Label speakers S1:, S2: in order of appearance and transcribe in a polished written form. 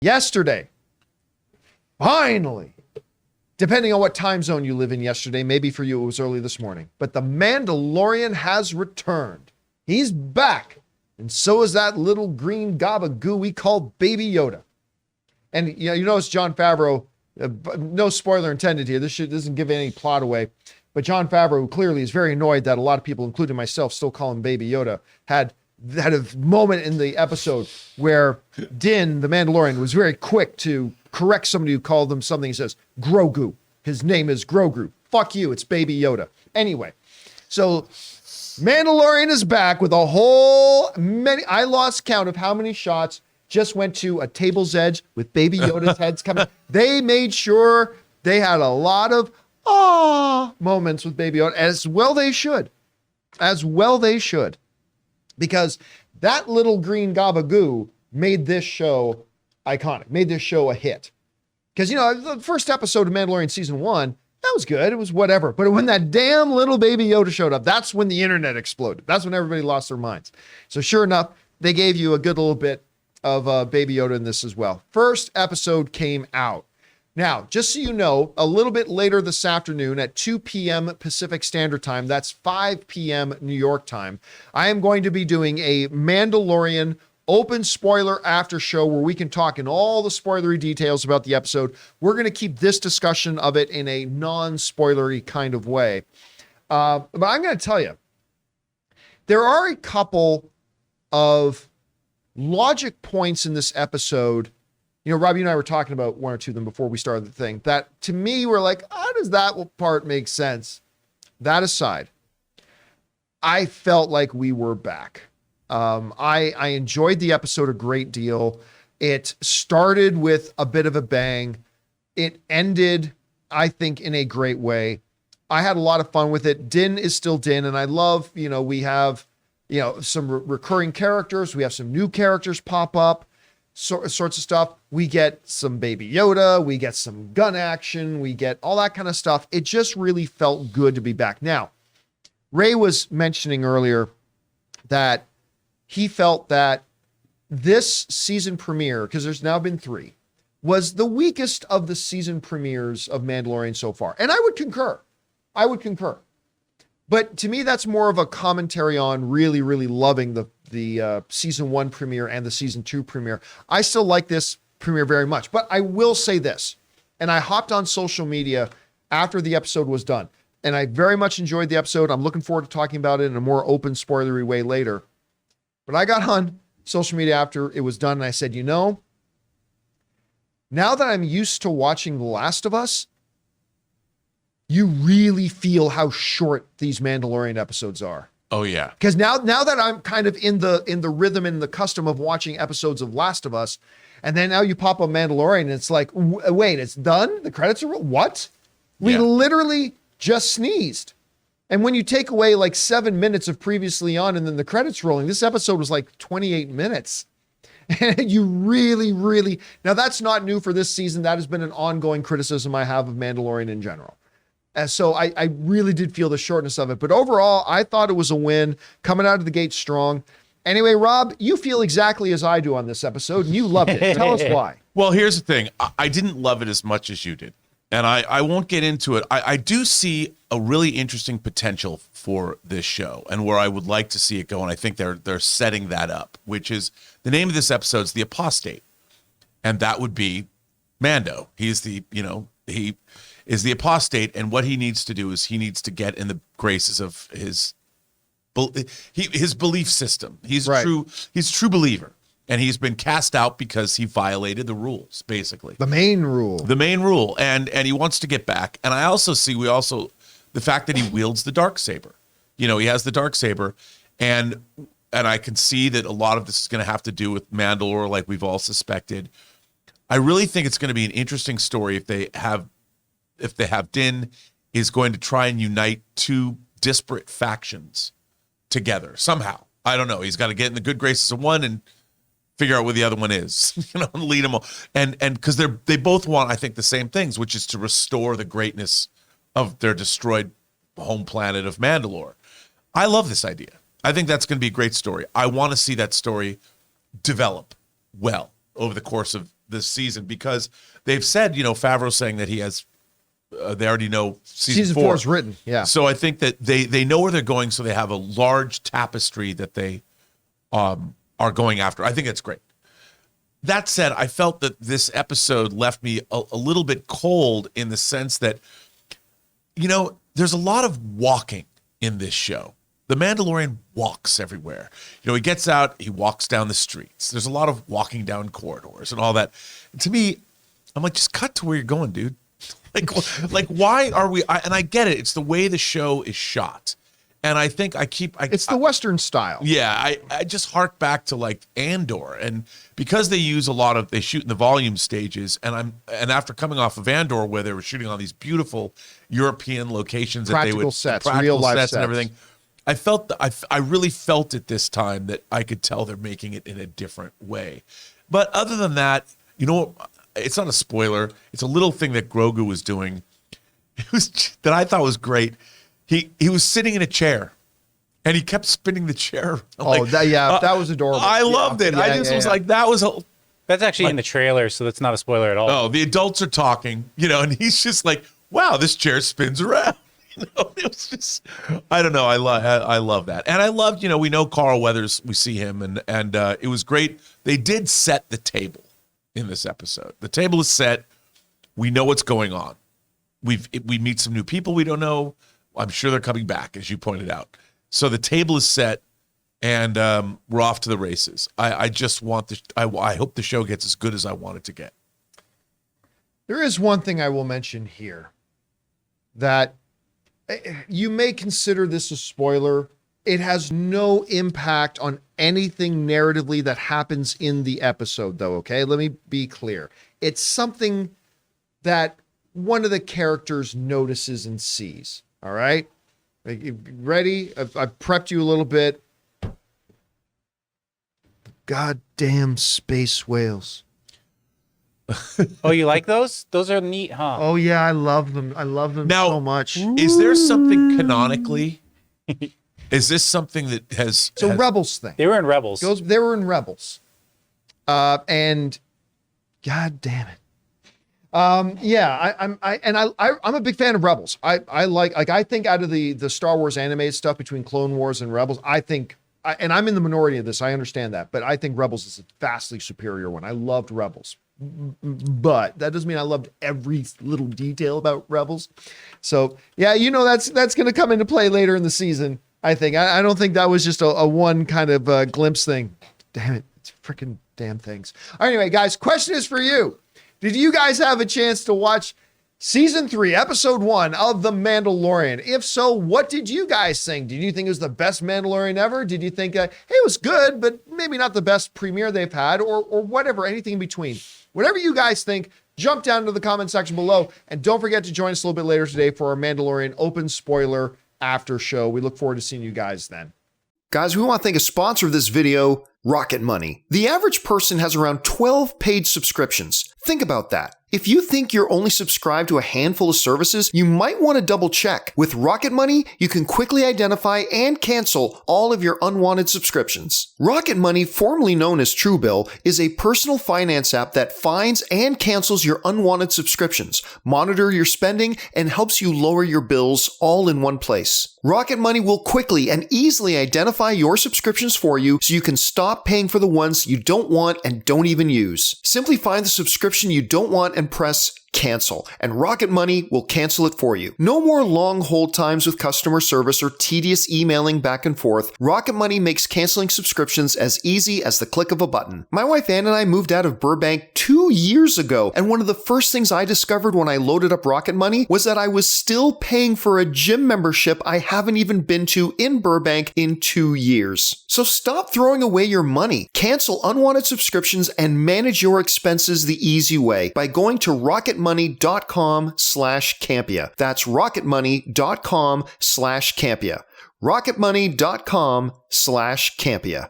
S1: Yesterday, finally, depending on what time zone you live in yesterday, maybe for you it was early this morning, but the Mandalorian has returned. He's back. And so is that little green gabagoo we call Baby Yoda. And you notice John Favreau, no spoiler intended here, this doesn't give any plot away, but John Favreau, who clearly is very annoyed that a lot of people, including myself, still call him Baby Yoda, had a moment in the episode where Din, the Mandalorian, was very quick to correct somebody who called him something. He says, Grogu. His name is Grogu. Fuck you, it's Baby Yoda. Anyway, so Mandalorian is back with I lost count of how many shots just went to a table's edge with Baby Yoda's heads coming. They made sure they had a lot of moments with Baby Yoda, as well they should. Because that little green gabagoo made this show iconic, made this show a hit. Because, the first episode of Mandalorian season 1, that was good. It was whatever. But when that damn little Baby Yoda showed up, that's when the internet exploded. That's when everybody lost their minds. So sure enough, they gave you a good little bit of Baby Yoda in this as well. First episode came out. Now, just so you know, a little bit later this afternoon at 2 p.m. Pacific Standard Time, that's 5 p.m. New York time, I am going to be doing a Mandalorian open spoiler after show where we can talk in all the spoilery details about the episode. We're going to keep this discussion of it in a non-spoilery kind of way. But I'm going to tell you, there are a couple of logic points in this episode. Rob, you and I were talking about one or two of them before we started the thing that to me were like, how does that part make sense? That aside, I felt like we were back. I enjoyed the episode a great deal. It started with a bit of a bang. It ended, I think, in a great way. I had a lot of fun with it. Din is still Din, and I love, we have, some recurring characters. We have some new characters pop up. Sorts of stuff. We get some Baby Yoda, we get some gun action, we get all that kind of stuff. It just really felt good to be back. Now, Ray was mentioning earlier that he felt that this season premiere, because there's now been 3, was the weakest of the season premieres of Mandalorian so far. And I would concur. But to me, that's more of a commentary on really, really loving the season 1 premiere and the season 2 premiere. I still like this premiere very much, but I will say this, and I hopped on social media after the episode was done, and I very much enjoyed the episode. I'm looking forward to talking about it in a more open, spoilery way later. But I got on social media after it was done, and I said, now that I'm used to watching The Last of Us, you really feel how short these Mandalorian episodes are.
S2: Oh yeah.
S1: Because now that I'm kind of in the rhythm and the custom of watching episodes of Last of Us, and then now you pop a Mandalorian and it's like, wait, it's done? The credits are what? We literally just sneezed. And when you take away like 7 minutes of previously on and then the credits rolling, this episode was like 28 minutes. And you really, really, now that's not new for this season. That has been an ongoing criticism I have of Mandalorian in general. And so I really did feel the shortness of it. But overall, I thought it was a win, coming out of the gate strong. Anyway, Rob, you feel exactly as I do on this episode, and you loved it. Tell us why.
S2: Well, here's the thing. I didn't love it as much as you did. And I won't get into it. I do see a really interesting potential for this show and where I would like to see it go. And I think they're setting that up, which is the name of this episode is The Apostate. And that would be Mando. He's he is the apostate, and what he needs to do is he needs to get in the graces of his belief system. He's
S1: right.
S2: He's a true believer, and he's been cast out because he violated the rules, basically.
S1: The main rule,
S2: and he wants to get back. And I also see the fact that he wields the Darksaber. He has the Darksaber, and I can see that a lot of this is going to have to do with Mandalore, like we've all suspected. I really think it's going to be an interesting story if they have Din is going to try and unite 2 disparate factions together somehow. I don't know. He's got to get in the good graces of one and figure out where the other one is, and lead them all. And because they both want, I think, the same things, which is to restore the greatness of their destroyed home planet of Mandalore. I love this idea. I think that's going to be a great story. I want to see that story develop well over the course of this season because they've said, Favreau's saying that he has. They already know season 4
S1: is written. Yeah.
S2: So I think that they know where they're going. So they have a large tapestry that they are going after. I think that's great. That said, I felt that this episode left me a little bit cold in the sense that, there's a lot of walking in this show. The Mandalorian walks everywhere. He gets out, he walks down the streets. There's a lot of walking down corridors and all that. And to me, I'm like, just cut to where you're going, dude. Like, why are we? And I get it. It's the way the show is shot, and I think it's
S1: the Western style.
S2: Yeah, I just hark back to like Andor, and because they use they shoot in the volume stages, and after coming off of Andor where they were shooting on these beautiful European locations,
S1: practical real life sets,
S2: and everything. I really felt it this time that I could tell they're making it in a different way. But other than that, it's not a spoiler. It's a little thing that Grogu was doing. That I thought was great. He was sitting in a chair, and he kept spinning the chair.
S1: That was adorable.
S2: I loved it. I just was like, that was.
S3: That's actually in the trailer, so that's not a spoiler at all.
S2: Oh, the adults are talking, and he's just like, wow, this chair spins around. It was just, I don't know. I love that, and I loved. We know Carl Weathers. We see him, and it was great. They did set the table in this episode. The table is set. We know what's going on. We meet some new people we don't know. I'm sure they're coming back, as you pointed out. So the table is set, and we're off to the races. I just want I hope the show gets as good as I want it to get.
S1: There is one thing I will mention here that you may consider this a spoiler. It has no impact on anything narratively that happens in the episode, though, okay? Let me be clear. It's something that one of the characters notices and sees, all right? Ready? I've prepped you a little bit. Goddamn space whales.
S3: Oh, you like those? Those are neat, huh?
S1: Oh, yeah, I love them. I love them
S2: now,
S1: so much.
S2: Is there something canonically... Is this something that has...
S1: It's a Rebels thing.
S3: They were in Rebels.
S1: They were in Rebels. And God damn it. I'm a big fan of Rebels. I think out of the Star Wars animated stuff between Clone Wars and Rebels, and I'm in the minority of this, I understand that, but I think Rebels is a vastly superior one. I loved Rebels. But that doesn't mean I loved every little detail about Rebels. So yeah, that's going to come into play later in the season. I think. I don't think that was just a one kind of glimpse thing. Damn it. It's freaking damn things. Anyway, guys, question is for you. Did you guys have a chance to watch Season 3, Episode 1 of The Mandalorian? If so, what did you guys think? Did you think it was the best Mandalorian ever? Did you think, hey, it was good, but maybe not the best premiere they've had, or whatever, anything in between? Whatever you guys think, jump down to the comment section below, and don't forget to join us a little bit later today for our Mandalorian open spoiler after show. We look forward to seeing you guys then.
S4: Guys, we want to thank a sponsor of this video, Rocket Money. The average person has around 12 paid subscriptions. Think about that. If you think you're only subscribed to a handful of services, you might want to double check. With Rocket Money, you can quickly identify and cancel all of your unwanted subscriptions. Rocket Money, formerly known as Truebill, is a personal finance app that finds and cancels your unwanted subscriptions, monitor your spending, and helps you lower your bills all in one place. Rocket Money will quickly and easily identify your subscriptions for you so you can stop paying for the ones you don't want and don't even use. Simply find the subscription you don't want and press cancel, and Rocket Money will cancel it for you. No more long hold times with customer service or tedious emailing back and forth. Rocket Money makes canceling subscriptions as easy as the click of a button. My wife Ann and I moved out of Burbank 2 years ago, and one of the first things I discovered when I loaded up Rocket Money was that I was still paying for a gym membership I haven't even been to in Burbank in 2 years. So stop throwing away your money. Cancel unwanted subscriptions and manage your expenses the easy way by going to rocketmoney.com/Campea. That's rocketmoney.com/Campea. rocketmoney.com/Campea.